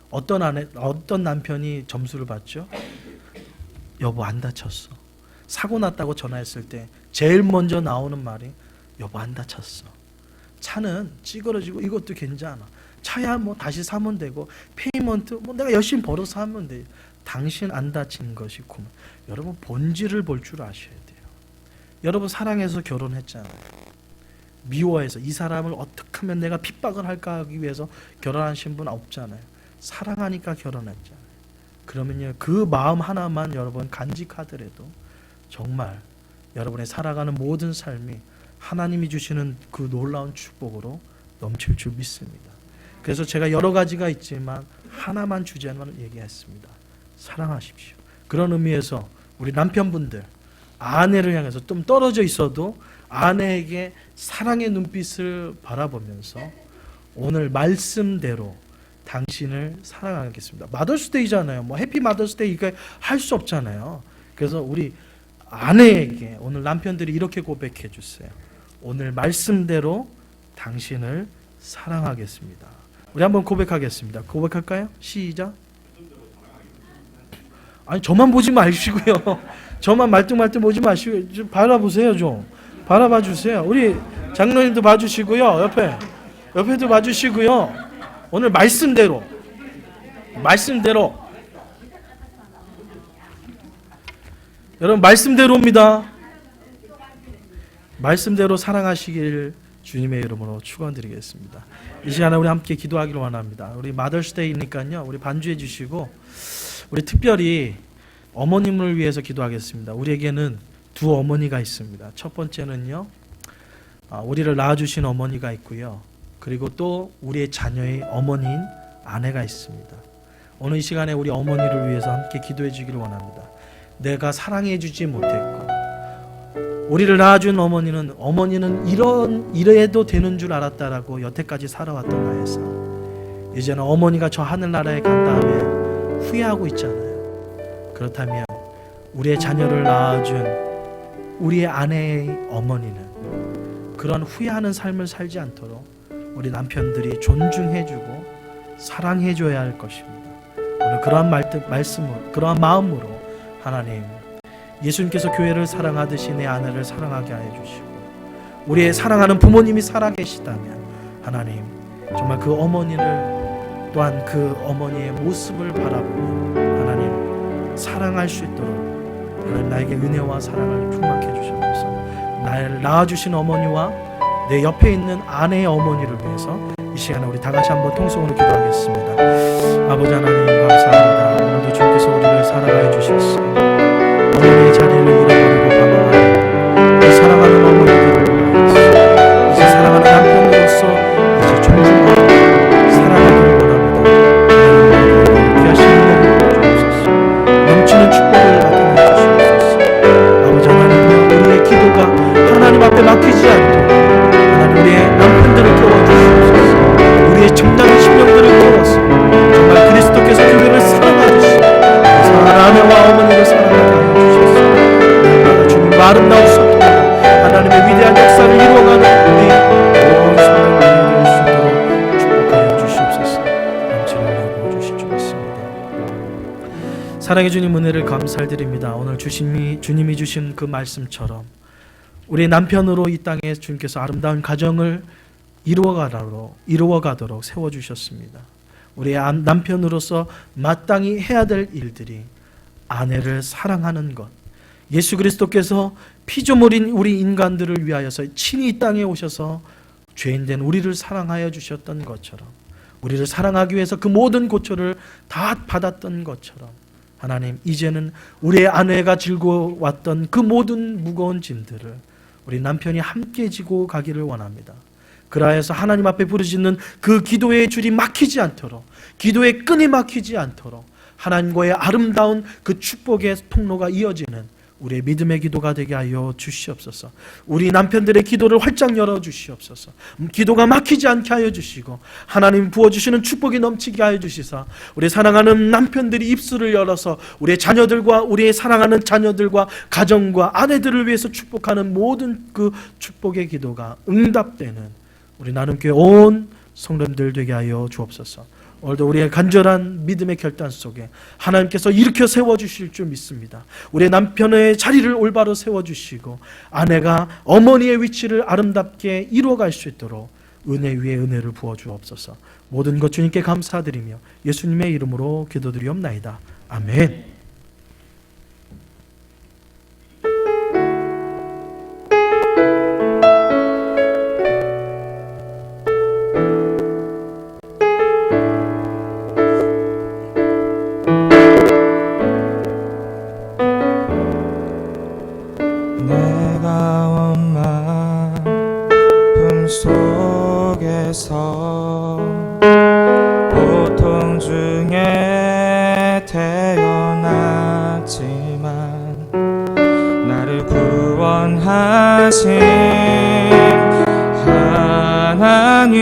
어떤 남편이 점수를 받죠? 여보 안 다쳤어. 사고 났다고 전화했을 때 제일 먼저 나오는 말이 여보 안 다쳤어. 차는 찌그러지고 이것도 괜찮아. 차야 뭐 다시 사면 되고 페이먼트 뭐 내가 열심히 벌어서 하면 돼. 당신 안 다친 것이 고마. 여러분 본질을 볼 줄 아셔야 돼요. 여러분 사랑해서 결혼했잖아요. 미워해서 이 사람을 어떻게 하면 내가 핍박을 할까 하기 위해서 결혼하신 분 없잖아요. 사랑하니까 결혼했잖아요. 그러면요 그 마음 하나만 여러분 간직하더라도 정말 여러분의 살아가는 모든 삶이 하나님이 주시는 그 놀라운 축복으로 넘칠 줄 믿습니다. 그래서 제가 여러 가지가 있지만 하나만 주제만 얘기했습니다. 사랑하십시오. 그런 의미에서 우리 남편분들 아내를 향해서 좀 떨어져 있어도 아내에게 사랑의 눈빛을 바라보면서 오늘 말씀대로 당신을 사랑하겠습니다. 마더스데이잖아요. 뭐 해피 마더스데이 이거 할 수 없잖아요. 그래서 우리 아내에게 오늘 남편들이 이렇게 고백해 주세요. 오늘 말씀대로 당신을 사랑하겠습니다. 우리 한번 고백하겠습니다. 고백할까요? 시작. 아니 저만 보지 마시고요. 저만 말뚱말뚱 보지 마시고 좀 바라보세요. 좀 바라봐 주세요. 우리 장로님도 봐주시고요. 옆에도 봐주시고요. 오늘 말씀대로 여러분 말씀대로입니다. 말씀대로 사랑하시길 주님의 이름으로 축원드리겠습니다. 이 시간에 우리 함께 기도하기를 원합니다. 우리 마더스데이니까요. 우리 반주해 주시고 우리 특별히 어머님을 위해서 기도하겠습니다. 우리에게는 두 어머니가 있습니다. 첫 번째는요. 우리를 낳아주신 어머니가 있고요. 그리고 또 우리의 자녀의 어머니인 아내가 있습니다. 오늘 이 시간에 우리 어머니를 위해서 함께 기도해 주기를 원합니다. 내가 사랑해 주지 못했고 우리를 낳아준 어머니는 이래도 되는 줄 알았다라고 여태까지 살아왔던 나의 삶. 이제는 어머니가 저 하늘나라에 간 다음에 후회하고 있잖아요. 그렇다면 우리의 자녀를 낳아준 우리의 아내의 어머니는 그런 후회하는 삶을 살지 않도록 우리 남편들이 존중해주고 사랑해줘야 할 것입니다. 오늘 그러한 말씀으로 그러한 마음으로 하나님 예수님께서 교회를 사랑하듯이 내 아내를 사랑하게 하여 주시고 우리의 사랑하는 부모님이 살아계시다면 하나님 정말 그 어머니를 또한 그 어머니의 모습을 바라보며 하나님 사랑할 수 있도록 하나님 나에게 은혜와 사랑을 충만케 주셔서 나를 낳아주신 어머니와 내 옆에 있는 아내의 어머니를 위해서 이 시간에 우리 다 같이 한번 통성으로 기도하겠습니다. 아버지 하나님 감사합니다. 오늘도 주께서 우리를 사랑하여 주셨습니다. 어머니의 자리를 잃어버리고 방황하는 그 사랑하는 어머니들을 위하여서 이제 사랑하는 남편으로서 이제 존중하고 사랑하기를 원합니다. 하나님 귀하신 은혜를 주옵소서. 넘치는 축복을 나타내 주시옵소서. 아버지 하나님이여 우리의 기도가 하나님 앞에 막히지 않도록 하나님 우리의 남편들을 깨워주시옵소서. 우리의 정당한 심령들을 깨워서 정말 그리스도께서 교회를 사랑하듯이 아내와 어머니를 사랑하게 하여 주셔서 날마다 주님의 아름다운 소통으로 하나님의 위대한 역사를 이루어가는 우리 온 성도들이 될 수 있도록 축복하여 주시옵소서. 넘치는 은혜 부어주실 줄 믿습니다. 사랑의 주님 은혜를 감사드립니다. 오늘 주님이 주신 그 말씀처럼 우리 남편으로 이 땅에 주님께서 아름다운 가정을 이루어가도록 세워주셨습니다. 우리의 남편으로서 마땅히 해야 될 일들이 아내를 사랑하는 것, 예수 그리스도께서 피조물인 우리 인간들을 위하여서 친히 이 땅에 오셔서 죄인된 우리를 사랑하여 주셨던 것처럼, 우리를 사랑하기 위해서 그 모든 고초를 다 받았던 것처럼, 하나님, 이제는 우리의 아내가 지고 왔던 그 모든 무거운 짐들을 우리 남편이 함께 지고 가기를 원합니다. 그라해서 하나님 앞에 부르짖는 그 기도의 줄이 막히지 않도록, 기도의 끈이 막히지 않도록 하나님과의 아름다운 그 축복의 통로가 이어지는 우리의 믿음의 기도가 되게 하여 주시옵소서. 우리 남편들의 기도를 활짝 열어 주시옵소서. 기도가 막히지 않게 하여 주시고 하나님 부어주시는 축복이 넘치게 하여 주시사 우리 사랑하는 남편들이 입술을 열어서 우리의 자녀들과 우리의 사랑하는 자녀들과 가정과 아내들을 위해서 축복하는 모든 그 축복의 기도가 응답되는 우리 나눔교회 온 성도님들 되게 하여 주옵소서. 오늘도 우리의 간절한 믿음의 결단 속에 하나님께서 일으켜 세워주실 줄 믿습니다. 우리의 남편의 자리를 올바로 세워주시고 아내가 어머니의 위치를 아름답게 이루어갈 수 있도록 은혜 위에 은혜를 부어주옵소서. 모든 것 주님께 감사드리며 예수님의 이름으로 기도드리옵나이다. 아멘. 고통 중에 태어났지만 나를 구원하신 하나님,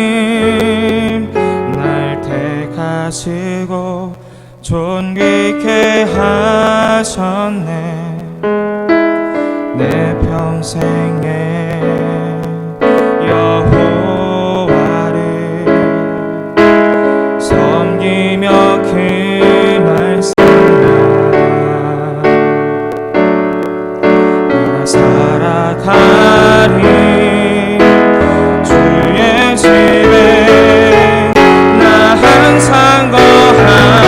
날 택하시고 존귀케 하셨네. 내 평생에 여호와를 섬기며 그 말씀만 따라 살아가리. 주의 집에 나 항상 거하리니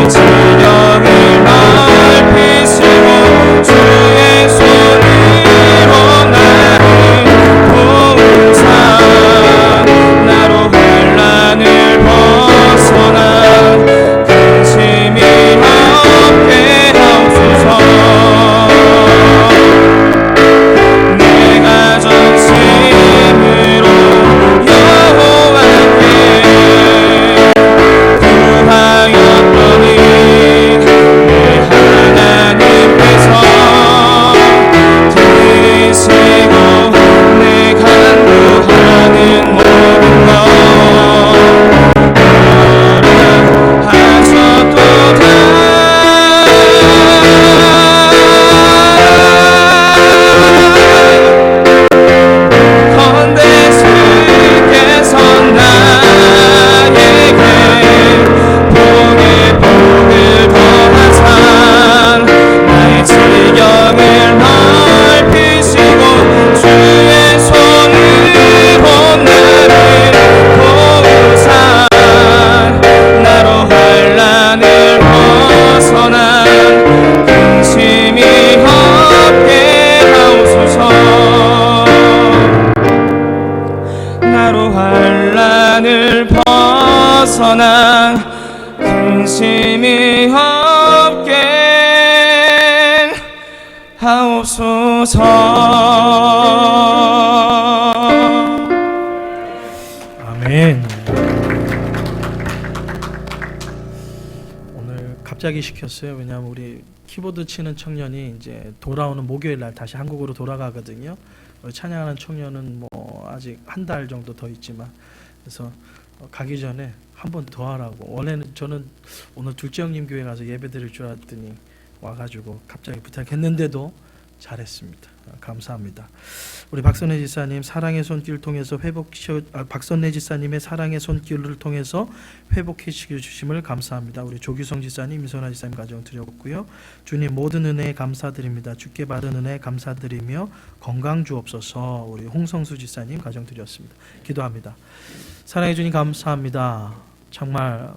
지령을 넓히시고 주셔서 난 근심이 없게 하옵소서. 아멘. 오늘 갑자기 시켰어요. 왜냐하면 우리 키보드 치는 청년이 이제 돌아오는 목요일 날 다시 한국으로 돌아가거든요. 우리 찬양하는 청년은 뭐 아직 한 달 정도 더 있지만, 그래서 가기 전에 한 번 더 하라고. 원래는 저는 오늘 둘째 형님 교회 가서 예배 드릴 줄 알았더니 와가지고 갑자기 부탁했는데도 잘했습니다. 감사합니다. 우리 박선혜 지사님 사랑의 손길을 통해서 박선혜 지사님의 사랑의 손길을 통해서 회복해 주심을 감사합니다. 우리 조규성 지사님, 임선아 지사님 가정 드렸고요. 주님 모든 은혜에 감사드립니다. 주께 받은 은혜 감사드리며 건강 주옵소서. 우리 홍성수 지사님 가정 드렸습니다. 기도합니다. 사랑해 주님 감사합니다. 정말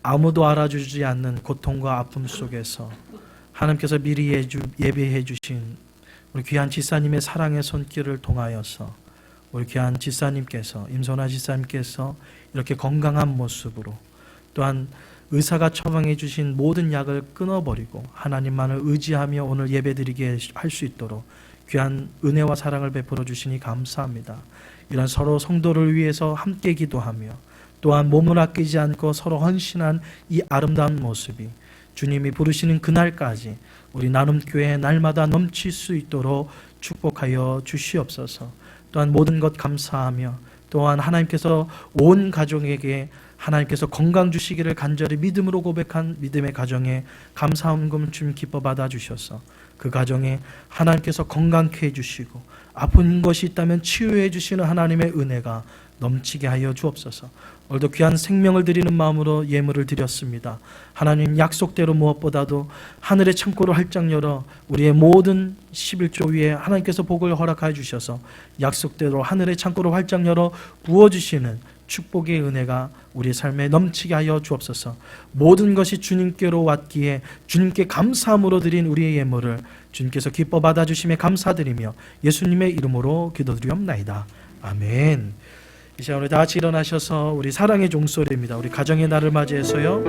아무도 알아주지 않는 고통과 아픔 속에서 하나님께서 미리 예배해 주신 우리 귀한 지사님의 사랑의 손길을 통하여서 우리 귀한 지사님께서, 임선아 지사님께서 이렇게 건강한 모습으로, 또한 의사가 처방해 주신 모든 약을 끊어버리고 하나님만을 의지하며 오늘 예배드리게 할 수 있도록 귀한 은혜와 사랑을 베풀어 주시니 감사합니다. 이런 서로 성도를 위해서 함께 기도하며 또한 몸을 아끼지 않고 서로 헌신한 이 아름다운 모습이 주님이 부르시는 그날까지 우리 나눔교회 날마다 넘칠 수 있도록 축복하여 주시옵소서. 또한 모든 것 감사하며 또한 하나님께서 온 가정에게 하나님께서 건강 주시기를 간절히 믿음으로 고백한 믿음의 가정에 감사함금 주님 기뻐 받아 주셔서 그 가정에 하나님께서 건강케 해주시고 아픈 것이 있다면 치유해 주시는 하나님의 은혜가 넘치게 하여 주옵소서. 오늘도 귀한 생명을 드리는 마음으로 예물을 드렸습니다. 하나님 약속대로 무엇보다도 하늘의 창고를 활짝 열어 우리의 모든 11조 위에 하나님께서 복을 허락하여 주셔서 약속대로 하늘의 창고를 활짝 열어 부어주시는 축복의 은혜가 우리의 삶에 넘치게 하여 주옵소서. 모든 것이 주님께로 왔기에 주님께 감사함으로 드린 우리의 예물을 주님께서 기뻐 받아주심에 감사드리며 예수님의 이름으로 기도드리옵나이다. 아멘. 이 시간 우리 다 같이 일어나셔서 우리 사랑의 종소리입니다. 우리 가정의 날을 맞이해서요,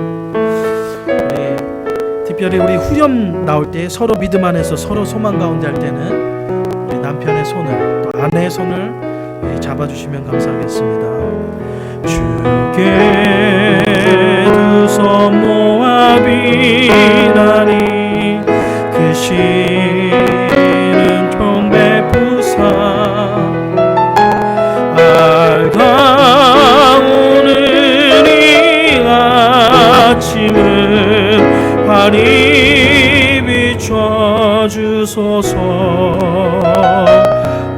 특별히 우리 후렴 나올 때 서로 믿음 안에서 서로 소망 가운데 할 때는 우리 남편의 손을 또 아내의 손을 잡아주시면 감사하겠습니다. 주께 두 손 모아 비나니 그 시는 총 베푸사 오늘 이 아침을 환히 비춰주소서.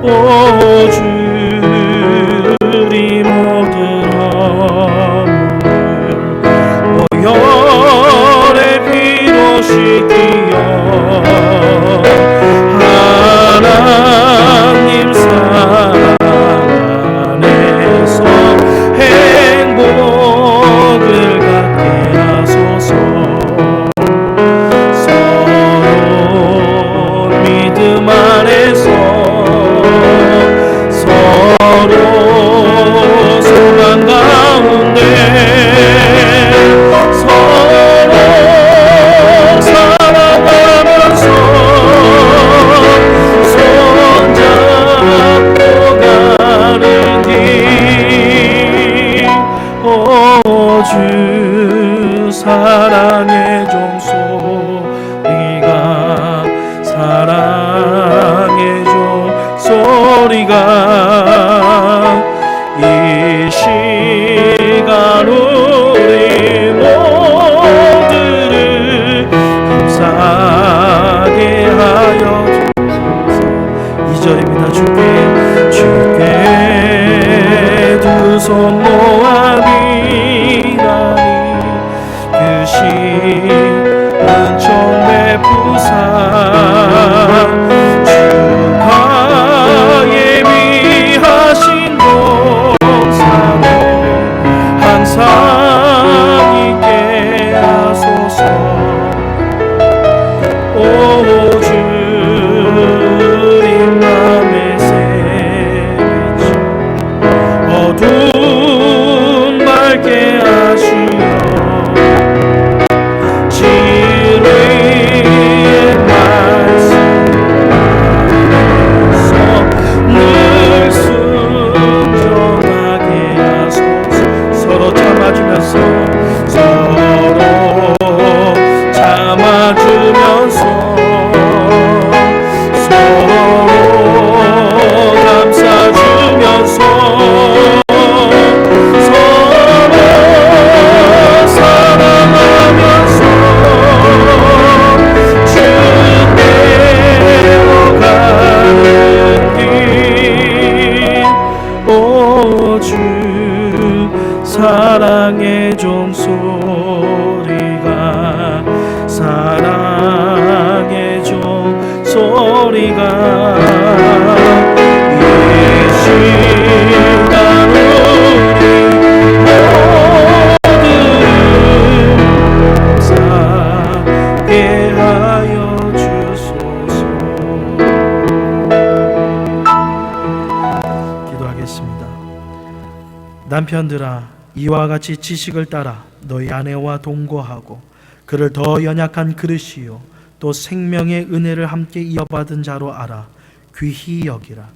오 주리 모든 허물 보혈의 피로 씻기어 하나님 사랑 행복을 갖게 하소서. 서로 믿음 안에서 서로 소망 가운데 서로 사랑하면서 손잡고 가는 길 오 주 사랑의 종소리가 사랑의 종소리가 이 시간 우리 모두를 감사하게 하여 주소서. 2절입니다. 주께 두 손 모아 비나니 그 시는 총 베푸사 주가 예비하신 동산을 항상 있게 하소서. 오 주님 맘에 새비쳐 어두운 밝게 하시 남편들아, 이와 같이 지식을 따라 너희 아내와 동거하고 그를 더 연약한 그릇이요 또 생명의 은혜를 함께 이어받은 자로 알아 귀히 여기라.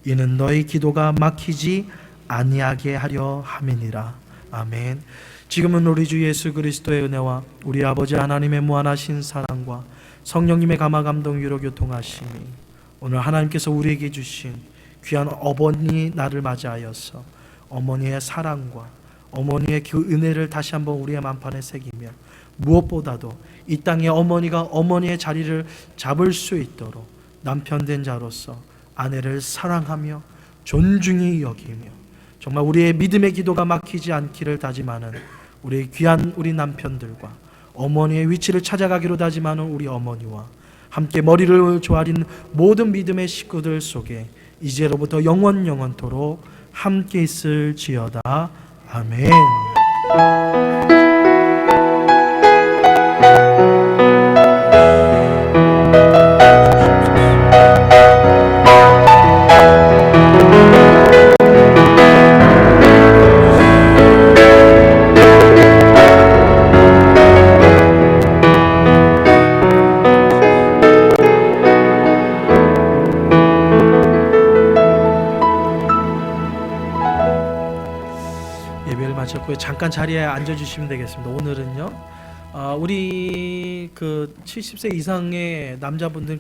이는 너희 기도가 막히지 아니하게 하려 함이니라. 아멘. 지금은 우리 주 예수 그리스도의 은혜와 우리 아버지 하나님의 무한하신 사랑과 성령님의 감화 감동 위로 교통하심이 오늘 하나님께서 우리에게 주신 귀한 어머니 날을 맞이하여서 어머니의 사랑과 어머니의 그 은혜를 다시 한번 우리의 만판에 새기며 무엇보다도 이 땅에 어머니가 어머니의 자리를 잡을 수 있도록 남편 된 자로서 아내를 사랑하며 존중히 여기며 정말 우리의 믿음의 기도가 막히지 않기를 다짐하는 우리 귀한 우리 남편들과 어머니의 위치를 찾아가기로 다짐하는 우리 어머니와 함께 머리를 조아린 모든 믿음의 식구들 속에 이제로부터 영원토록 함께 있을지어다. 아멘. 예배를 마쳤고요. 잠깐 자리에 앉아주시면 되겠습니다. 오늘은요, 우리 그 70세 이상의 남자분들